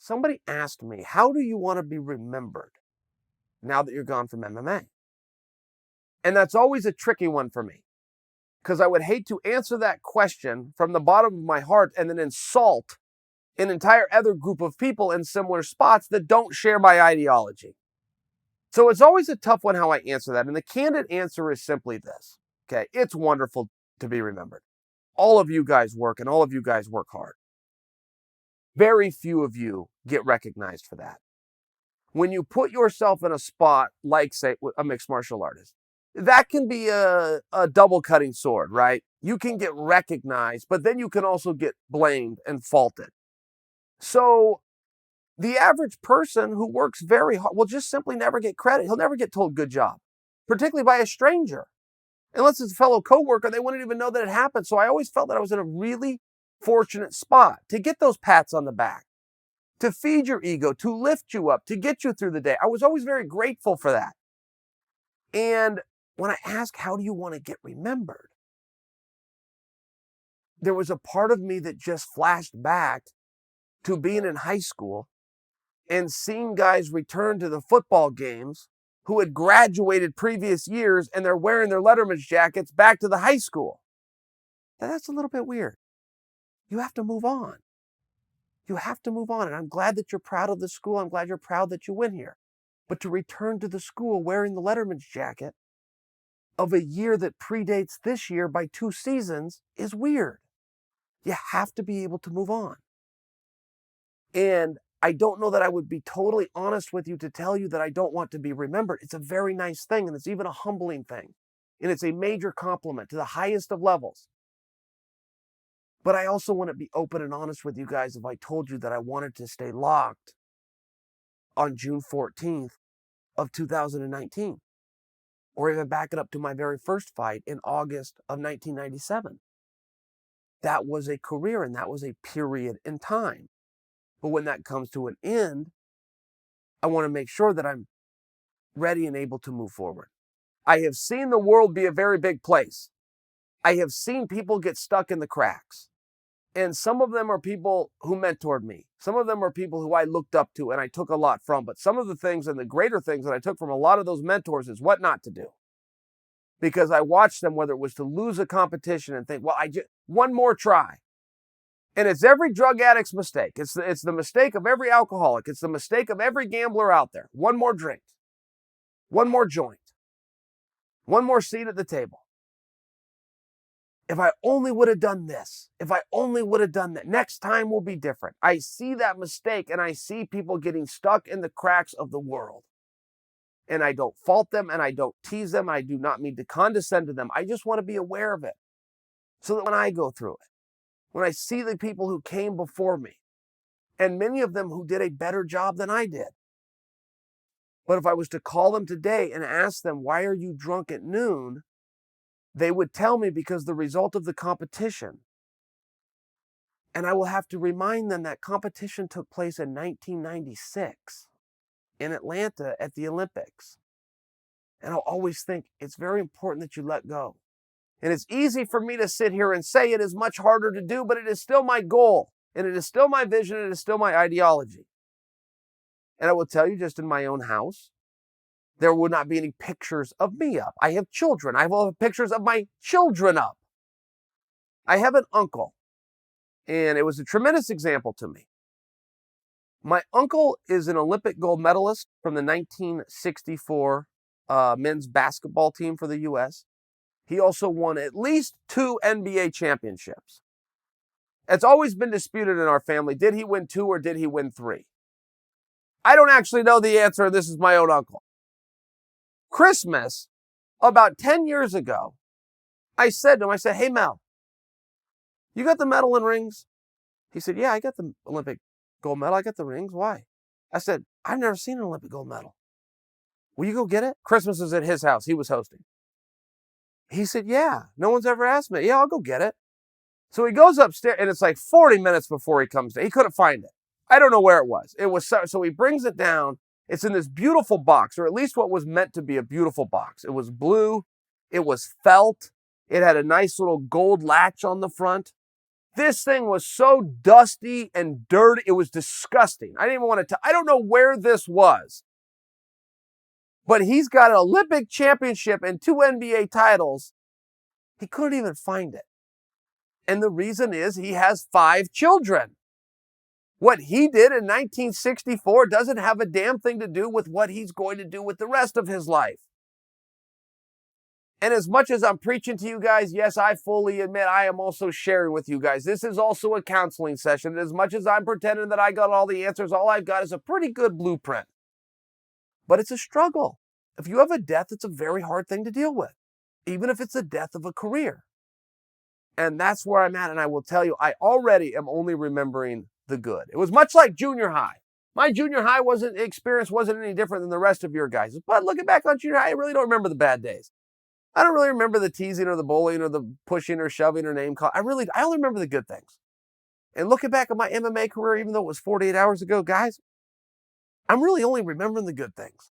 somebody asked me, how do you want to be remembered now that you're gone from MMA? And that's always a tricky one for me, because I would hate to answer that question from the bottom of my heart and then insult an entire other group of people in similar spots that don't share my ideology. So it's always a tough one how I answer that. And the candid answer is simply this. Okay, it's wonderful to be remembered. All of you guys work and all of you guys work hard. Very few of you get recognized for that. When you put yourself in a spot like, say, a mixed martial artist, that can be a double cutting sword, right? You can get recognized, but then you can also get blamed and faulted. So the average person who works very hard will just simply never get credit. He'll never get told good job, particularly by a stranger. Unless it's a fellow coworker, they wouldn't even know that it happened. So I always felt that I was in a really fortunate spot to get those pats on the back, to feed your ego, to lift you up, to get you through the day. I was always very grateful for that. And when I asked, how do you want to get remembered? There was a part of me that just flashed back to being in high school and seeing guys return to the football games who had graduated previous years and they're wearing their Letterman's jackets back to the high school. Now, that's a little bit weird. You have to move on. You have to move on. And I'm glad that you're proud of the school. I'm glad you're proud that you went here. But to return to the school wearing the Letterman's jacket of a year that predates this year by 2 seasons is weird. You have to be able to move on. And I don't know that I would be totally honest with you to tell you that I don't want to be remembered. It's a very nice thing, and it's even a humbling thing. And it's a major compliment to the highest of levels. But I also want to be open and honest with you guys if I told you that I wanted to stay locked on June 14th of 2019. Or even back it up to my very first fight in August of 1997. That was a career and that was a period in time. But when that comes to an end, I want to make sure that I'm ready and able to move forward. I have seen the world be a very big place. I have seen people get stuck in the cracks. And some of them are people who mentored me. Some of them are people who I looked up to and I took a lot from. But some of the things and the greater things that I took from a lot of those mentors is what not to do. Because I watched them, whether it was to lose a competition and think, well, one more try. And it's every drug addict's mistake. It's the mistake of every alcoholic. It's the mistake of every gambler out there. One more drink. One more joint. One more seat at the table. If I only would have done this. If I only would have done that. Next time will be different. I see that mistake and I see people getting stuck in the cracks of the world. And I don't fault them and I don't tease them. I do not mean to condescend to them. I just want to be aware of it. So that when I go through it, when I see the people who came before me, and many of them who did a better job than I did. But if I was to call them today and ask them, why are you drunk at noon? They would tell me because the result of the competition. And I will have to remind them that competition took place in 1996 in Atlanta at the Olympics. And I'll always think it's very important that you let go. And it's easy for me to sit here and say it is much harder to do, but it is still my goal. And it is still my vision. And it is still my ideology. And I will tell you, just in my own house, there will not be any pictures of me up. I have children. I will have pictures of my children up. I have an uncle. And it was a tremendous example to me. My uncle is an Olympic gold medalist from the 1964 men's basketball team for the U.S. He also won at least 2 NBA championships. It's always been disputed in our family. Did he win 2 or did he win 3? I don't actually know the answer. This is my own uncle. Christmas, about 10 years ago, I said to him, hey, Mel, you got the medal and rings? He said, yeah, I got the Olympic gold medal. I got the rings. Why? I said, I've never seen an Olympic gold medal. Will you go get it? Christmas was at his house. He was hosting. He said, yeah, no one's ever asked me. Yeah, I'll go get it. So he goes upstairs, and it's like 40 minutes before he comes down. He couldn't find it. I don't know where it was. So he brings it down. It's in this beautiful box, or at least what was meant to be a beautiful box. It was blue. It was felt. It had a nice little gold latch on the front. This thing was so dusty and dirty. It was disgusting. I didn't even want to I don't know where this was. But he's got an Olympic championship and 2 NBA titles. He couldn't even find it. And the reason is he has 5 children. What he did in 1964 doesn't have a damn thing to do with what he's going to do with the rest of his life. And as much as I'm preaching to you guys, yes, I fully admit I am also sharing with you guys. This is also a counseling session. And as much as I'm pretending that I got all the answers, all I've got is a pretty good blueprint. But it's a struggle. If you have a death, it's a very hard thing to deal with, even if it's the death of a career. And that's where I'm at. And I will tell you, I already am only remembering the good. It was much like junior high. My junior high experience wasn't any different than the rest of your guys. But looking back on junior high, I really don't remember the bad days. I don't really remember the teasing or the bullying or the pushing or shoving or name call. I only remember the good things. And looking back at my MMA career, even though it was 48 hours ago, guys, I'm really only remembering the good things.